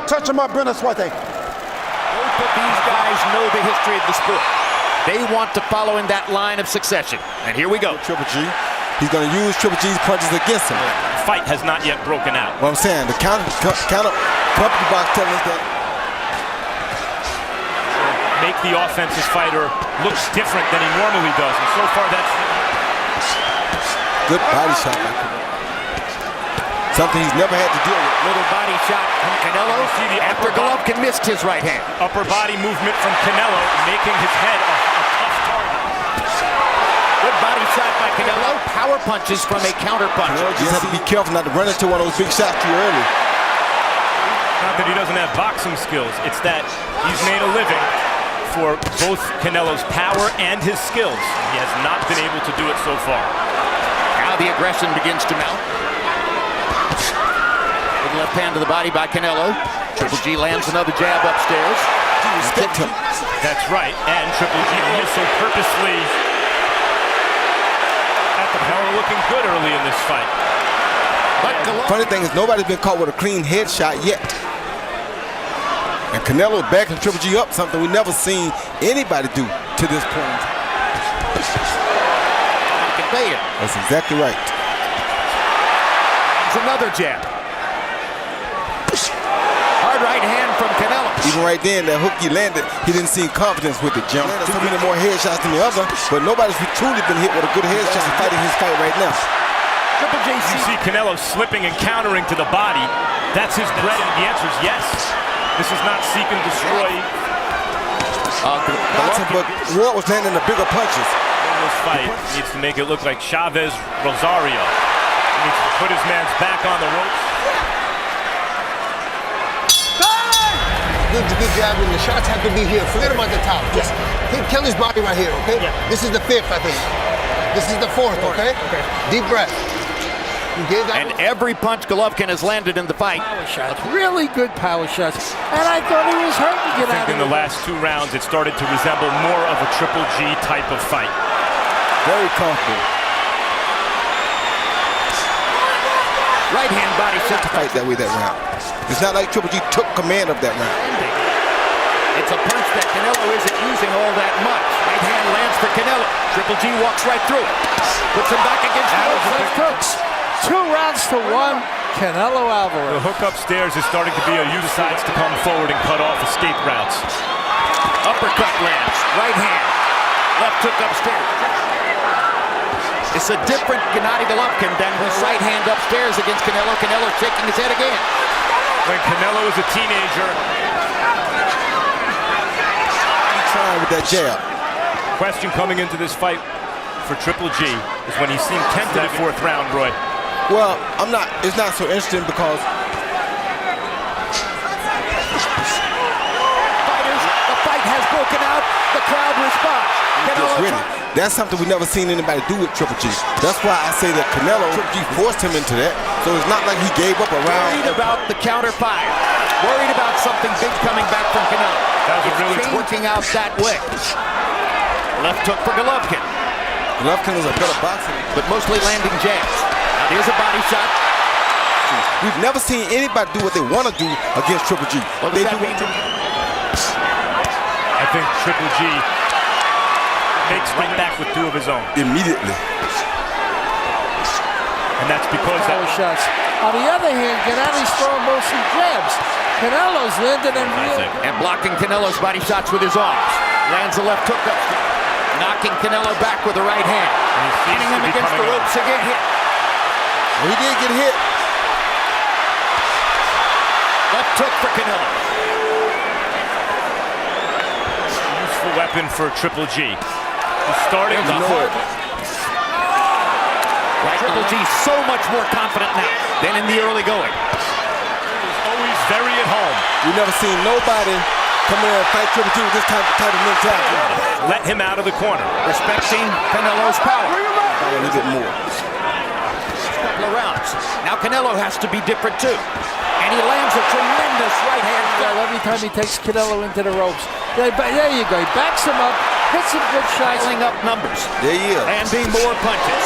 Touch him up, Brenda Suarte. Both of these guys know the history of the sport. They want to follow in that line of succession. And here we go. Triple G. He's going to use Triple G's punches against him. The fight has not yet broken out. What I'm saying, the counter company box telling us that. Make the offensive fighter look different than he normally does. And so far, that's good body shot by Canelo. Something he's never had to deal with. Little body shot from Canelo. After Golovkin missed his right hand. Upper body movement from Canelo, making his head a tough target. Good body shot by Canelo. Power punches from a counter punch. Canelo just has to be careful not to run into one of those big shots too early. Not that he doesn't have boxing skills. It's that he's made a living for both Canelo's power and his skills. He has not been able to do it so far. Now the aggression begins to mount. Big left hand to the body by Canelo. Triple G lands another jab upstairs. That's right. And Triple G also purposely at the power looking good early in this fight. But funny thing is nobody's been caught with a clean headshot yet. And Canelo backing Triple G up, something we never seen anybody do to this point. That's exactly right. There's another jab. Hard right hand from Canelo. Even right then, that hook he landed, he didn't seem confidence with the jump. So many more headshots than the other, but nobody's truly been hit with a good headshot fighting his fight right now. Triple J. You see Canelo slipping and countering to the body. That's his bread, and the answer is yes. This is not seek and destroy. But Ward was landing the bigger punches. In this fight, he needs to make it look like Chavez Rosario. He needs to put his man's back on the ropes. Good jabbing. The shots have to be here. Forget about the top. Just kill his body right here, okay? Yeah. This is the fifth, I think. This is the fourth, okay? Okay. Deep breath. And every punch Golovkin has landed in the fight. Power shots, really good power shots. And I thought he was hurt to get out of it. In the last 2 rounds, it started to resemble more of a Triple G type of fight. Very comfortable. Right hand body shot. To fight that way that round. It's not like Triple G took command of that round. It's a punch that Canelo isn't using all that much. Right hand lands for Canelo. Triple G walks right through it. Puts him back against the hooks. 2 rounds to 1, Canelo Álvarez. The hook upstairs is starting to be a use decides to come forward and cut off escape routes. Uppercut lands, right hand, left hook upstairs. It's a different Gennady Golovkin than his right hand upstairs against Canelo. Canelo shaking his head again. When Canelo was a teenager, he's trying with that jab. Question coming into this fight for Triple G is when he seemed tempted at 4th round, Roy. Well, it's not so interesting because the fight has broken out. The crowd responds. That's something we never seen anybody do with Triple G. That's why I say that Canelo, Triple G forced him into that. So it's not like he gave up a round. Worried about the counter fire. Worried about something big coming back from Canelo. That was really working out that way. Left hook for Golovkin. Golovkin is a better boxer, but mostly landing jabs. Now there's a body shot. We've never seen anybody do what they want to do against Triple G. What does that mean? I think Triple G makes right back with 2 of his own. Immediately. And that's because power shots. On the other hand, Gennady's throwing mostly jabs. Canelo's landing and blocking Canelo's body shots with his arms. Lands a left hook up. Knocking Canelo back with the right hand. Hitting him against the ropes again. He did get hit. Left hook for Canelo. Useful weapon for Triple G. He's starting to hold. Triple G so much more confident now than in the early going. He's always very at home. We've never seen nobody come in and fight Triple G with this type of mentality. Let him out of the corner. Respecting Canelo's power. A little bit more. Couple of rounds. Now Canelo has to be different too. And he lands a tremendous right hand. Every time he takes Canelo into the ropes. There you go. He backs him up. Hits some good shots. Piling up numbers. There he is. Landing more punches.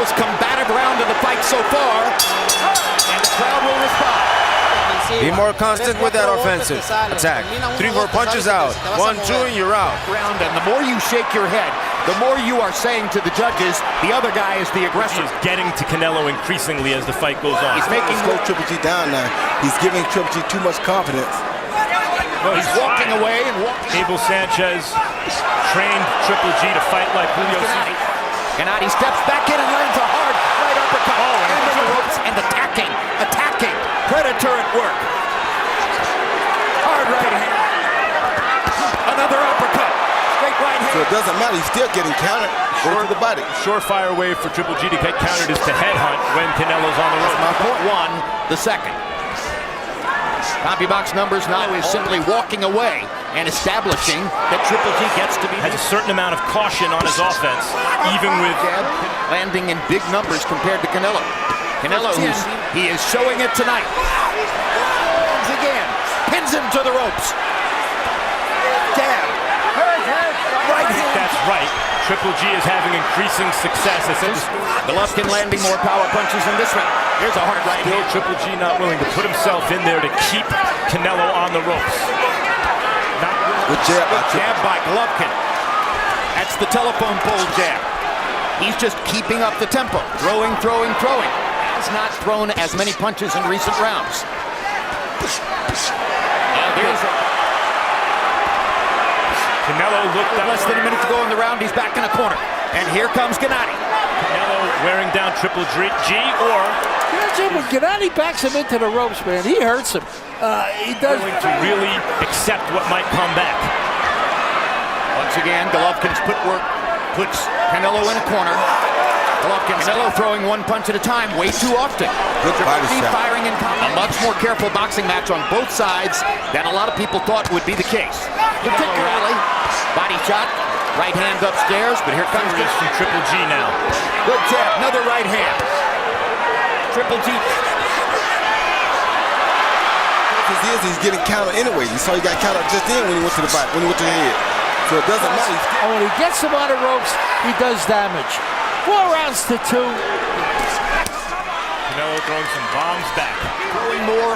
Most combative round of the fight so far. And the crowd will respond. Be more constant with that offensive attack. 3-4 punches out. 1-2 and you're out. And the more you shake your head, the more you are saying to the judges, the other guy is the aggressor. He's getting to Canelo increasingly as the fight goes on. He's making Slow Triple G down now. He's giving Triple G too much confidence. No, he's walking away and walking. Abel Sanchez trained Triple G to fight like Julio Cesar. Gennady steps back in and lands a hard right uppercut. And the ropes and attacking. Predator at work. Hard right hand. Another uppercut. Straight right hand. So it doesn't matter. He's still getting countered. Go to the body. Surefire way for Triple G to get countered is to headhunt when Canelo's on the ropes. My point one, the second. CompuBox numbers now is simply walking away and establishing that Triple G gets to be has a certain amount of caution on his offense, even with landing in big numbers compared to Canelo. Canelo, he is showing it tonight. Again, pins him to the ropes. Jab. Right hand. That's right. Triple G is having increasing success. Golovkin landing more power punches in this one. Here's a hard right hand. Triple G not willing to put himself in there to keep Canelo on the ropes. Good jab by Golovkin. That's the telephone pole jab. He's just keeping up the tempo. Throwing. Has not thrown as many punches in recent rounds. Canelo looked up. Less than a minute to go in the round. He's back in a corner. And here comes Gennady. Canelo wearing down Triple G or... When Gennady backs him into the ropes, man, he hurts him. He does. Going to really accept what might come back. Once again, Golovkin's footwork puts Canelo in a corner. Canelo throwing one punch at a time way too often. Good body shot. Firing in a much more careful boxing match on both sides than a lot of people thought would be the case. Particularly, body shot, right hand upstairs, but here comes this from Triple G now. Good jab, another right hand. Triple G. He's getting countered anyway. You saw he got countered just then when he went to the body, when he went to the head. So it doesn't matter. And when he gets him on the ropes, he does damage. 4 rounds to 2. Canelo throwing some bombs back. Throwing more.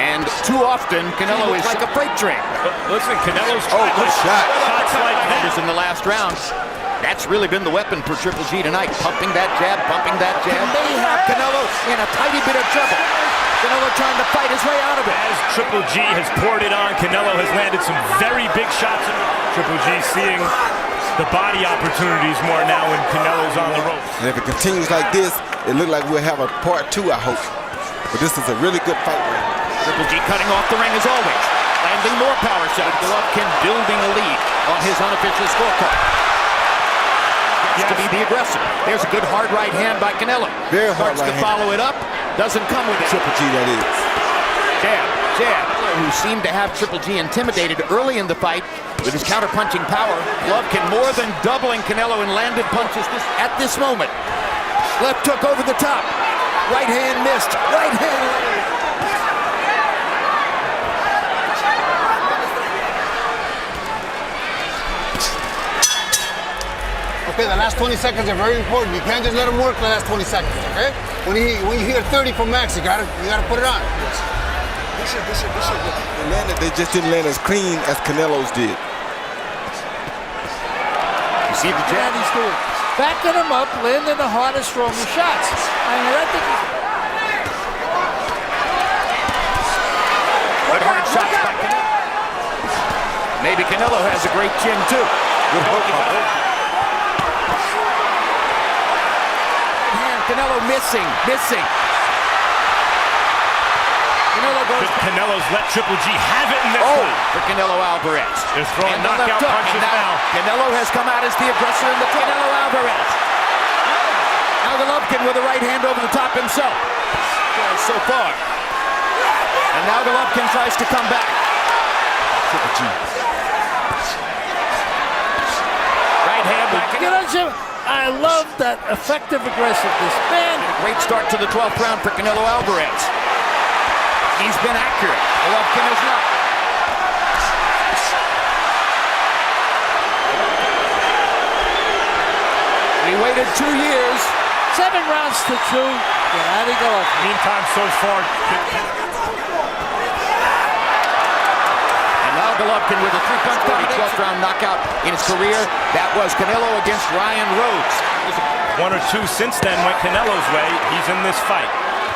And too often, Canelo is like a freight train. Listen, Canelo's good shot. Shots like that. In the last round. That's really been the weapon for Triple G tonight. Pumping that jab. May have Canelo in a tiny bit of trouble. Canelo trying to fight his way out of it. As Triple G has poured it on, Canelo has landed some very big shots. Triple G seeing the body opportunities more now when Canelo's on the ropes. And if it continues like this, it looks like we'll have a part 2, I hope. But this is a really good fight. Triple G cutting off the ring as always. Landing more power shots. Golovkin building a lead on his unofficial scorecard. Gets to be the aggressor. There's a good hard right hand by Canelo. Very hard right hand. To follow it up. Doesn't come with it. Triple G, that is. Jab. Who seemed to have Triple G intimidated early in the fight with his counter-punching power. Golovkin more than doubling Canelo in landed punches at this moment. Left hook over the top. Right hand missed. Right hand. Okay, the last 20 seconds are very important. You can't just let him work the last 20 seconds, okay? When you hear 30 from Max, you gotta put it on. They just didn't land as clean as Canelo's did. You see the jab he's doing. Backing him up, landing the hardest, strongest shots. I think good hard shots by Canelo. Maybe Canelo has a great chin too. Good hook. Canelo missing. Canelo's let Triple G have it in this one. For Canelo Álvarez. They're throwing knockout punches now. Canelo has come out as the aggressor in the Canelo Álvarez. Now Golovkin with a right hand over the top himself. So far. And now Golovkin tries to come back. Triple G. Right hand by Canelo. I love that effective aggressiveness. Man. Great start to the 12th round for Canelo Álvarez. He's been accurate. Golovkin is not. We waited 2 years. 7 rounds to 2. Gennady Golovkin. Meantime, so far, Golovkin with a 3-punch 12th round knockout in his career. That was Canelo against Ryan Rhodes. One or two since then went Canelo's way. He's in this fight.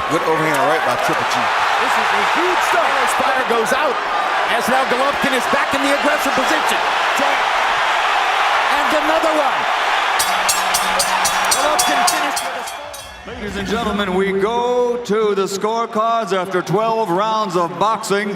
Good overhand right by Triple G. This is a huge start. Canelo's fire goes out as now Golovkin is back in the aggressive position. And another one. Golovkin finished with a score. Ladies and gentlemen, we go to the scorecards after 12 rounds of boxing.